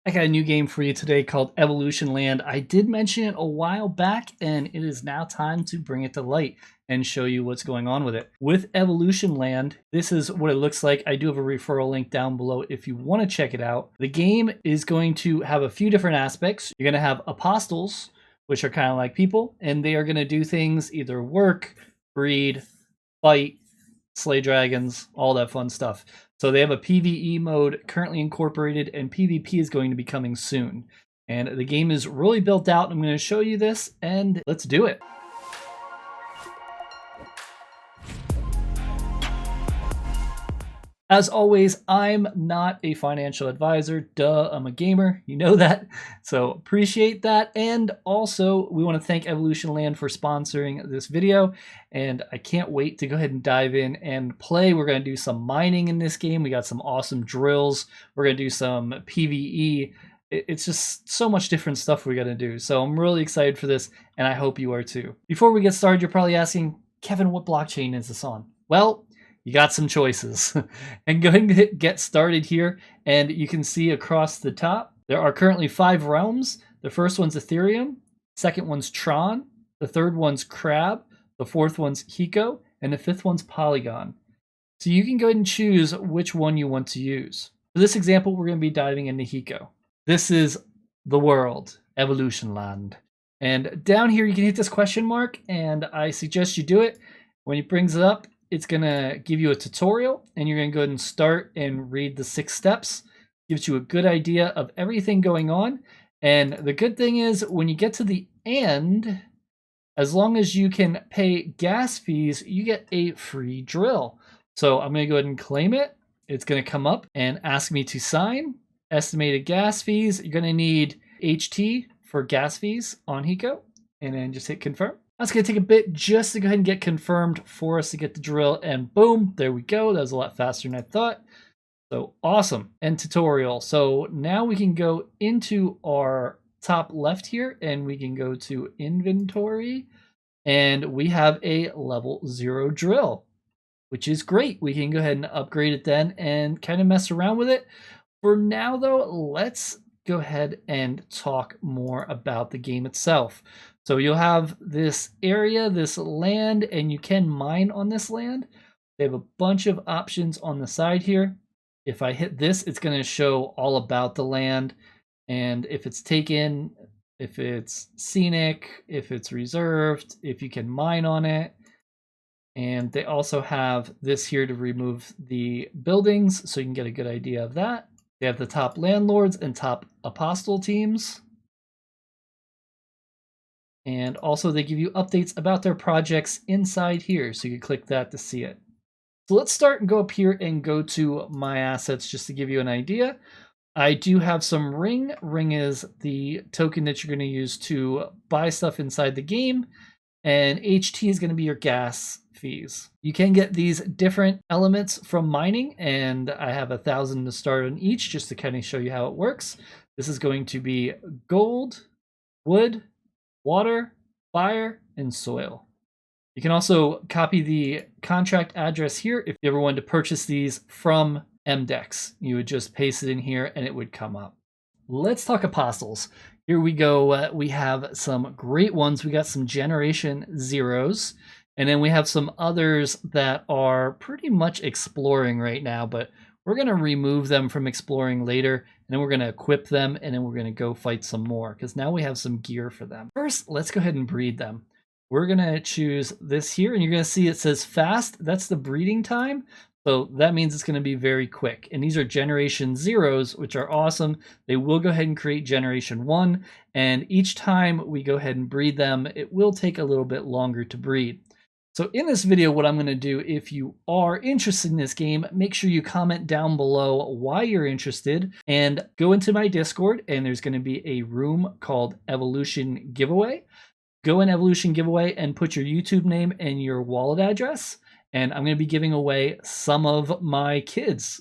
I got a new game for you today called Evolution Land. I did mention it a while back, and it is now time to bring it to light and show you what's going on with it. With Evolution Land, this is what it looks like. I do have a referral link down below if you want to check it out. The game is going to have a few different aspects. You're going to have apostles, which are kind of like people, and they are going to do things, either work, breed, fight, slay dragons, all that fun stuff. So they have a PvE mode currently incorporated, and PvP is going to be coming soon. And the game is really built out. I'm going to show you this, and let's do it. As always, I'm not a financial advisor. Duh, I'm a gamer. You know that. So appreciate that. And also, we want to thank Evolution Land for sponsoring this video. And I can't wait to go ahead and dive in and play. We're going to do some mining in this game. We got some awesome drills. We're going to do some PvE. It's just so much different stuff we're going to do. So I'm really excited for this, and I hope you are too. Before we get started, you're probably asking, Kevin, what blockchain is this on? Well, you got some choices. And go ahead and get started here, and you can see across the top there are currently 5 realms. The first one's Ethereum, second one's Tron, the third one's Crab, the fourth one's Hiko, and the fifth one's Polygon. So you can go ahead and choose which one you want to use. For this example, we're going to be diving into Hiko. This is the world, Evolution Land. And down here you can hit this question mark, and I suggest you do it. When it brings it up, it's going to give you a tutorial, and you're going to go ahead and start and read the 6 steps. Gives you a good idea of everything going on. And the good thing is, when you get to the end, as long as you can pay gas fees, you get a free drill. So I'm going to go ahead and claim it. It's going to come up and ask me to sign. Estimated gas fees, you're going to need HT for gas fees on Hiko, and then just hit confirm. That's going to take a bit just to go ahead and get confirmed for us to get the drill, and boom, there we go. That was a lot faster than I thought. So awesome. And tutorial. So now we can go into our top left here, and we can go to inventory, and we have a level 0 drill, which is great. We can go ahead and upgrade it then and kind of mess around with it. For now, though, let's go ahead and talk more about the game itself. So you'll have this area, this land, and you can mine on this land. They have a bunch of options on the side here. If I hit this, it's going to show all about the land, and if it's taken, if it's scenic, if it's reserved, if you can mine on it. And they also have this here to remove the buildings, so you can get a good idea of that. They have the top landlords and top apostle teams. And also they give you updates about their projects inside here, so you can click that to see it. So let's start and go up here and go to my assets just to give you an idea. I do have some ring. Ring is the token that you're going to use to buy stuff inside the game. And HT is going to be your gas fees. You can get these different elements from mining, and I have 1,000 to start on each just to kind of show you how it works. This is going to be gold, wood, water, fire, and soil. You can also copy the contract address here if you ever wanted to purchase these from MDEX. You would just paste it in here and it would come up. Let's talk apostles. Here we go. We have some great ones. We got some generation 0s, and then we have some others that are pretty much exploring right now, but we're going to remove them from exploring later, and then we're going to equip them, and then we're going to go fight some more, because now we have some gear for them. First, let's go ahead and breed them. We're going to choose this here, and you're going to see it says fast. That's the breeding time. So that means it's going to be very quick. And these are generation 0s, which are awesome. They will go ahead and create generation 1. And each time we go ahead and breed them, it will take a little bit longer to breed. So in this video, what I'm going to do, if you are interested in this game, make sure you comment down below why you're interested, and go into my Discord, and there's going to be a room called Evolution Giveaway. Go in Evolution Giveaway and put your YouTube name and your wallet address. And I'm going to be giving away some of my kids.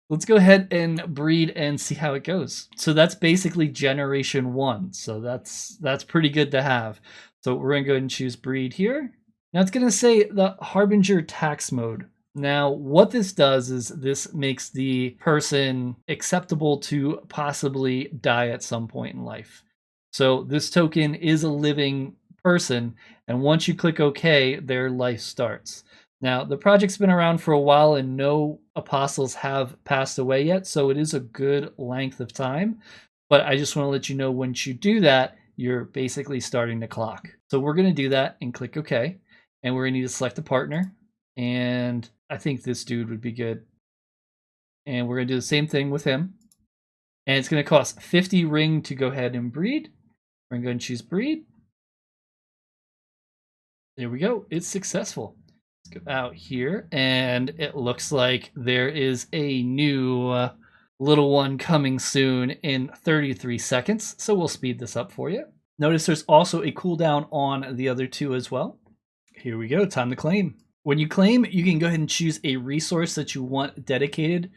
Let's go ahead and breed and see how it goes. So that's basically generation 1. So that's pretty good to have. So we're going to go ahead and choose breed here. Now it's going to say the Harbinger tax mode. Now, what this does is this makes the person acceptable to possibly die at some point in life. So this token is a living person, and once you click OK, their life starts. Now, the project's been around for a while and no apostles have passed away yet, so it is a good length of time. But I just want to let you know, once you do that, you're basically starting the clock. So we're going to do that and click OK. And we're going to need to select a partner. And I think this dude would be good. And we're going to do the same thing with him. And it's going to cost 50 ring to go ahead and breed. We're going to go and choose breed. There we go. It's successful. Let's go out here. And it looks like there is a new little one coming soon in 33 seconds. So we'll speed this up for you. Notice there's also a cooldown on the other two as well. Here we go. Time to claim. When you claim, you can go ahead and choose a resource that you want dedicated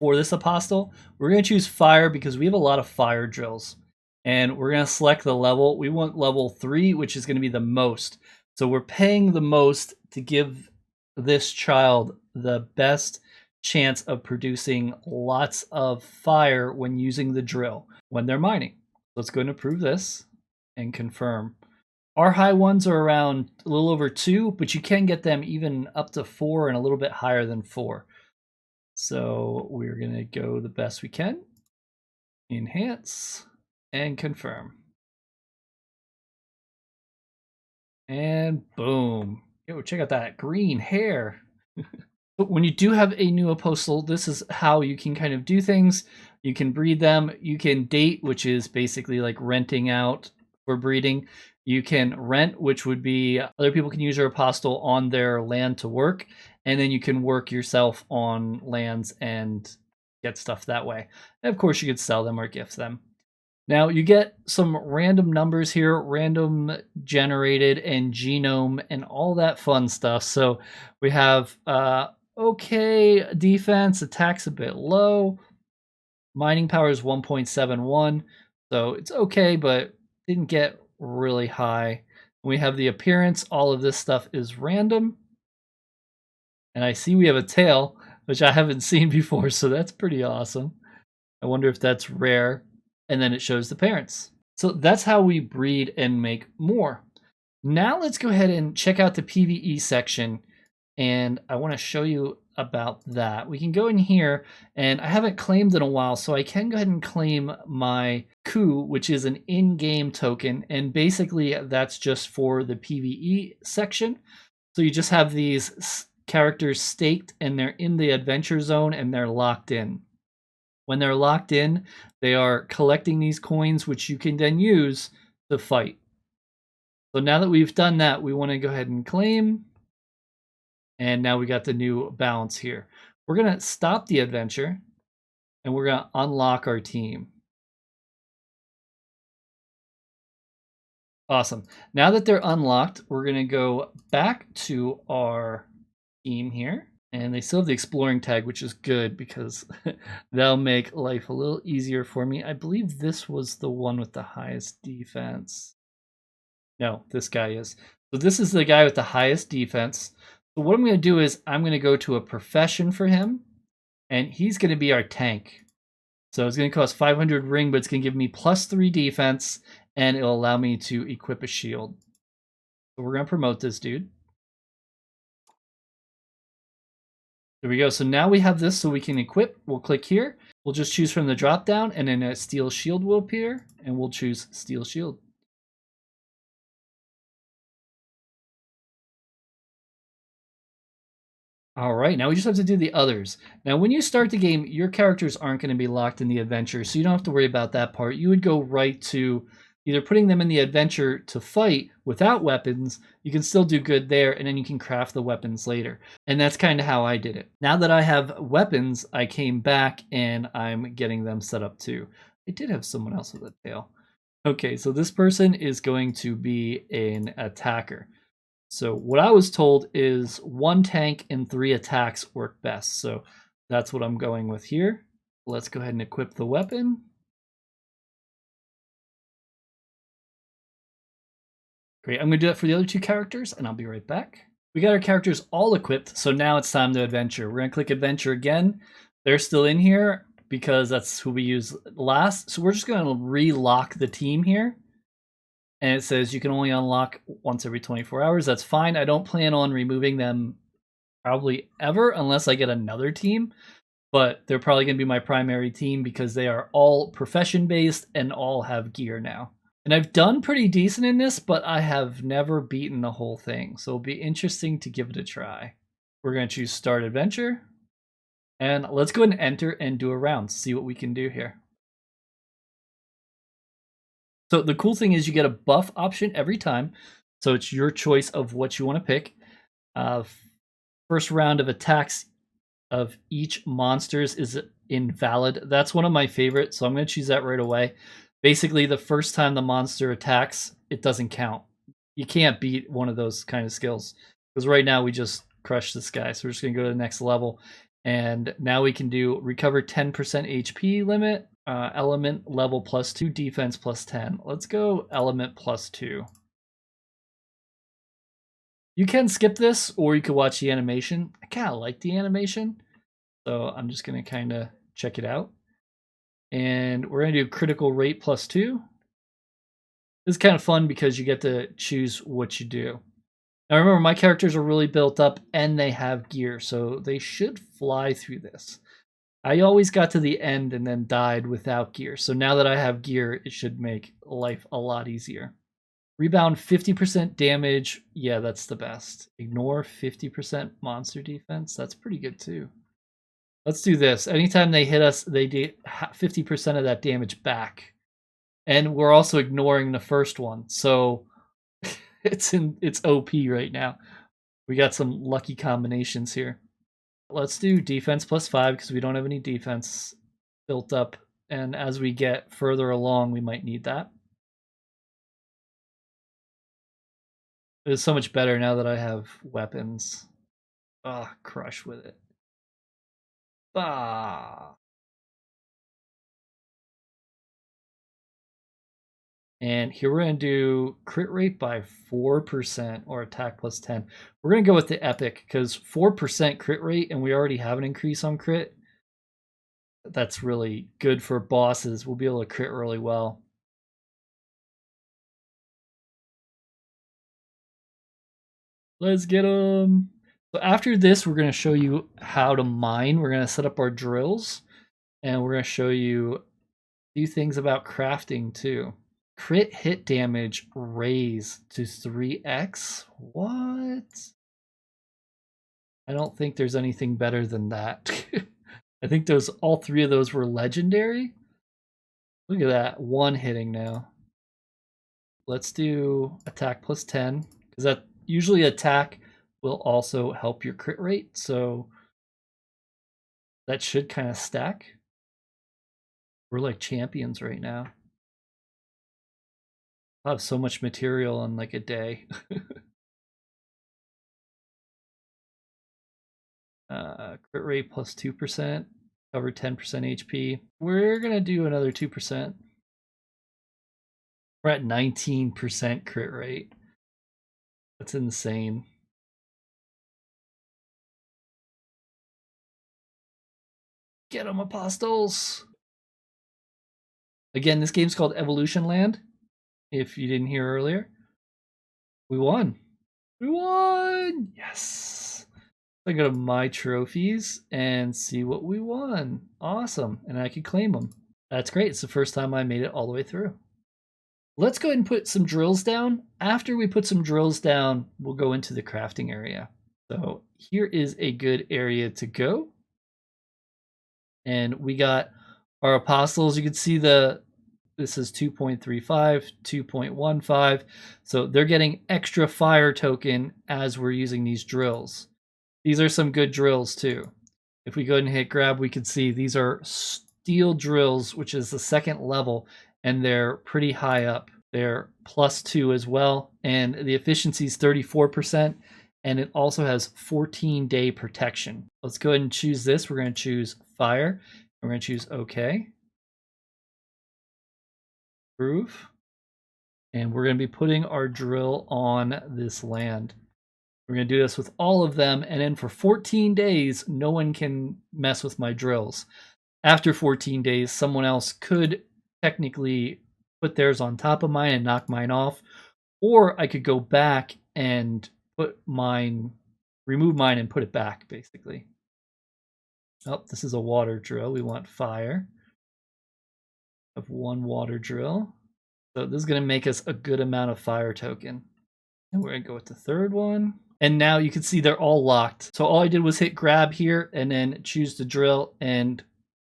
for this apostle. We're going to choose fire because we have a lot of fire drills. And we're going to select the level. We want level 3, which is going to be the most. So we're paying the most to give this child the best chance of producing lots of fire when using the drill when they're mining. Let's go and approve this and confirm. Our high ones are around a little over 2, but you can get them even up to 4 and a little bit higher than 4. So we're going to go the best we can. Enhance and confirm. And boom. Yo, check out that green hair. But when you do have a new apostle, this is how you can kind of do things. You can breed them. You can date, which is basically like renting out for breeding. You can rent, which would be other people can use your apostle on their land to work. And then you can work yourself on lands and get stuff that way. And of course, you could sell them or gift them. Now you get some random numbers here, random generated and genome and all that fun stuff. So we have okay defense, attacks a bit low. Mining power is 1.71. So it's okay, but didn't get really high. We have the appearance. All of this stuff is random. And I see we have a tail, which I haven't seen before. So that's pretty awesome. I wonder if that's rare. And then it shows the parents. So that's how we breed and make more. Now let's go ahead and check out the PvE section. And I want to show you about that. We can go in here, and I haven't claimed in a while, so I can go ahead and claim my coup, which is an in-game token. And basically that's just for the PvE section. So you just have these characters staked and they're in the adventure zone and they're locked in. When they're locked in, they are collecting these coins, which you can then use to fight. So now that we've done that, we want to go ahead and claim. And now we got the new balance here. We're going to stop the adventure and we're going to unlock our team. Awesome. Now that they're unlocked, we're going to go back to our team here. And they still have the exploring tag, which is good because that'll make life a little easier for me. I believe this was the one with the highest defense. No, this guy is. So this is the guy with the highest defense. So what I'm going to do is I'm going to go to a profession for him. And he's going to be our tank. So it's going to cost 500 ring, but it's going to give me +3 defense. And it'll allow me to equip a shield. So we're going to promote this dude. There we go. So now we have this so we can equip. We'll click here. We'll just choose from the drop down and then a steel shield will appear and we'll choose steel shield. All right, now we just have to do the others. Now, when you start the game, your characters aren't going to be locked in the adventure, so you don't have to worry about that part. You would go right to either putting them in the adventure to fight without weapons. You can still do good there, and then you can craft the weapons later. And that's kind of how I did it. Now that I have weapons, I came back and I'm getting them set up too. I did have someone else with a tail. Okay, so this person is going to be an attacker. So what I was told is 1 tank and 3 attacks work best. So that's what I'm going with here. Let's go ahead and equip the weapon. Great, I'm going to do that for the other 2 characters, and I'll be right back. We got our characters all equipped, so now it's time to adventure. We're gonna click adventure again. They're still in here because that's who we used last. So we're just gonna relock the team here. And it says you can only unlock once every 24 hours. That's fine. I don't plan on removing them probably ever unless I get another team. But they're probably going to be my primary team because they are all profession-based and all have gear now. And I've done pretty decent in this, but I have never beaten the whole thing. So it'll be interesting to give it a try. We're going to choose Start Adventure. And let's go ahead and enter and do a round. See what we can do here. So the cool thing is you get a buff option every time. So it's your choice of what you want to pick. First round of attacks of each monsters is invalid. That's one of my favorites, so I'm going to choose that right away. Basically, the first time the monster attacks, it doesn't count. You can't beat one of those kind of skills. Because right now we just crushed this guy. So we're just going to go to the next level. And now we can do recover 10% HP limit. Element level +2, defense +10. Let's go element +2. You can skip this, or you could watch the animation. I kind of like the animation, so I'm just going to kind of check it out. And we're going to do critical rate +2. This is kind of fun because you get to choose what you do. Now remember, my characters are really built up, and they have gear, so they should fly through this. I always got to the end and then died without gear. So now that I have gear, it should make life a lot easier. Rebound 50% damage. Yeah, that's the best. Ignore 50% monster defense. That's pretty good too. Let's do this. Anytime they hit us, they do 50% of that damage back. And we're also ignoring the first one. So it's OP right now. We got some lucky combinations here. Let's do defense +5 because we don't have any defense built up. And as we get further along, we might need that. It's so much better now that I have weapons. Ah, crush with it. Ah. And here we're going to do crit rate by 4% or attack +10. We're going to go with the epic because 4% crit rate, and we already have an increase on crit. That's really good for bosses. We'll be able to crit really well. Let's get them. So after this, we're going to show you how to mine. We're going to set up our drills, and we're going to show you a few things about crafting too. Crit hit damage raise to 3x. What? I don't think there's anything better than that. I think all three of those were legendary. Look at that, one hitting now. Let's do attack +10 because that usually attack will also help your crit rate, so that should kind of stack. We're like champions right now. I'll have so much material in like a day. Crit rate +2%, cover 10% HP. We're gonna do another 2%. We're at 19% crit rate. That's insane. Get them, apostles! Again, this game's called Evolution Land. If you didn't hear earlier, we won. We won! Yes! I go to my trophies and see what we won. Awesome. And I can claim them. That's great. It's the first time I made it all the way through. Let's go ahead and put some drills down. After we put some drills down, we'll go into the crafting area. So here is a good area to go. And we got our apostles. You can see this is 2.35, 2.15. So they're getting extra fire token as we're using these drills. These are some good drills too. If we go ahead and hit grab, we can see these are steel drills, which is the second level, and they're pretty high up. They're +2 as well, and the efficiency is 34%, and it also has 14-day protection. Let's go ahead and choose this. We're going to choose fire. We're going to choose OK. Approve. And we're going to be putting our drill on this land. We're going to do this with all of them, and then for 14 days, no one can mess with my drills. After 14 days, someone else could technically put theirs on top of mine and knock mine off, or I could go back and put mine, remove mine and put it back, basically. Oh, this is a water drill. We want fire. I have one water drill. So this is going to make us a good amount of fire token. And we're going to go with the third one. And now you can see they're all locked. So all I did was hit grab here and then choose the drill and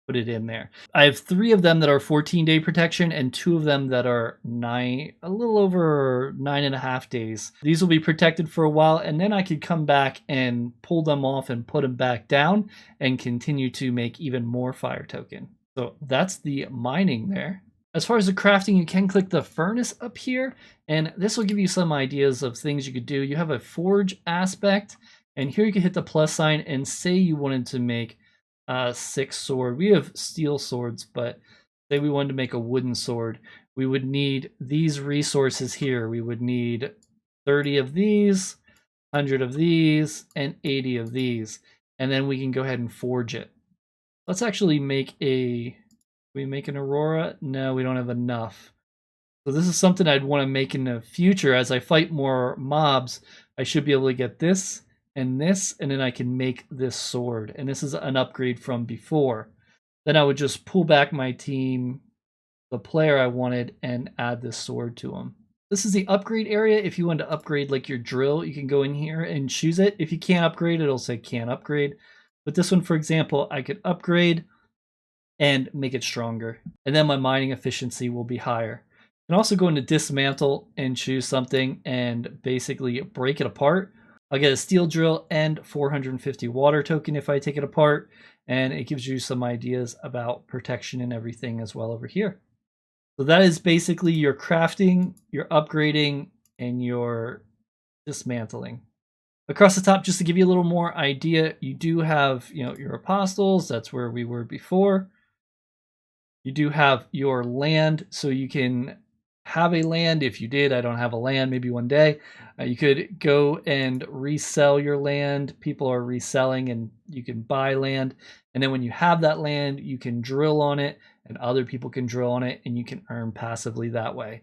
put it in there. I have 3 of them that are 14-day protection and 2 of them that are a little over 9.5 days. These will be protected for a while, and then I could come back and pull them off and put them back down and continue to make even more fire token. So that's the mining there. As far as the crafting, you can click the furnace up here, and this will give you some ideas of things you could do. You have a forge aspect, and here you can hit the plus sign and say you wanted to make 6 sword. We have steel swords, but say we wanted to make a wooden sword. We would need these resources here. We would need 30 of these, 100 of these, and 80 of these. And then we can go ahead and forge it. Let's actually make we make an Aurora? No, we don't have enough. So this is something I'd want to make in the future. As I fight more mobs, I should be able to get this, and then I can make this sword. And this is an upgrade from before. Then I would just pull back my team, the player I wanted, and add this sword to them. This is the upgrade area. If you want to upgrade like your drill, you can go in here and choose it. If you can't upgrade, it'll say can't upgrade. But this one, for example, I could upgrade and make it stronger. And then my mining efficiency will be higher. You can also go into dismantle and choose something and basically break it apart. I'll get a steel drill and 450 water token if I take it apart, and it gives you some ideas about protection and everything as well over here. So that is basically your crafting, your upgrading, and your dismantling. Across the top, just to give you a little more idea, you do have, your apostles. That's where we were before. You do have your land, so you can have a land. If you did, I don't have a land, maybe one day. You could go and resell your land. People are reselling, and you can buy land. And then when you have that land, you can drill on it, and other people can drill on it, and you can earn passively that way.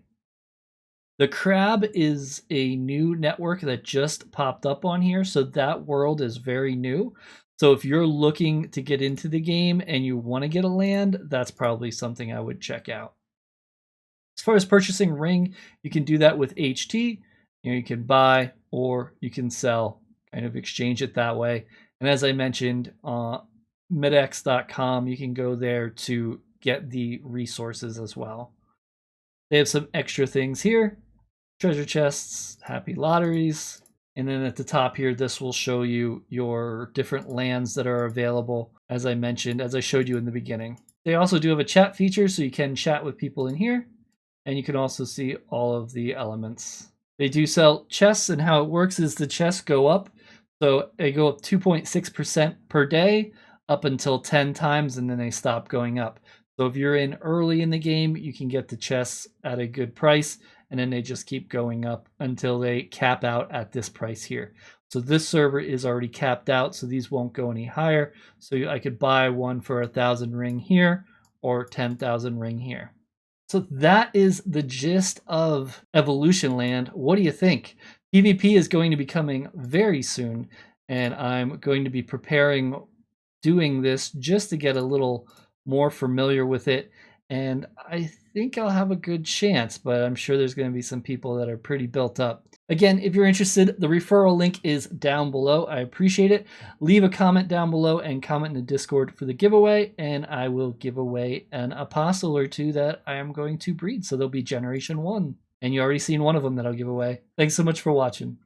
The crab is a new network that just popped up on here, so that world is very new. So if you're looking to get into the game and you want to get a land, that's probably something I would check out. As far as purchasing ring, you can do that with HT. You can buy or you can sell, kind of exchange it that way. And as I mentioned, midx.com, you can go there to get the resources as well. They have some extra things here. Treasure chests, happy lotteries. And then at the top here, this will show you your different lands that are available, as I mentioned, as I showed you in the beginning. They also do have a chat feature, so you can chat with people in here. And you can also see all of the elements. They do sell chests, and how it works is the chests go up. So they go up 2.6% per day, up until 10 times, and then they stop going up. So if you're in early in the game, you can get the chests at a good price, and then they just keep going up until they cap out at this price here. So this server is already capped out, so these won't go any higher. So I could buy one for 1,000 ring here or 10,000 ring here. So that is the gist of Evolution Land. What do you think? PvP is going to be coming very soon, and I'm going to be doing this just to get a little more familiar with it, and I think I'll have a good chance, but I'm sure there's going to be some people that are pretty built up. Again, if you're interested, the referral link is down below. I appreciate it. Leave a comment down below and comment in the Discord for the giveaway, and I will give away an apostle or 2 that I am going to breed. So they'll be Generation 1, and you already seen one of them that I'll give away. Thanks so much for watching.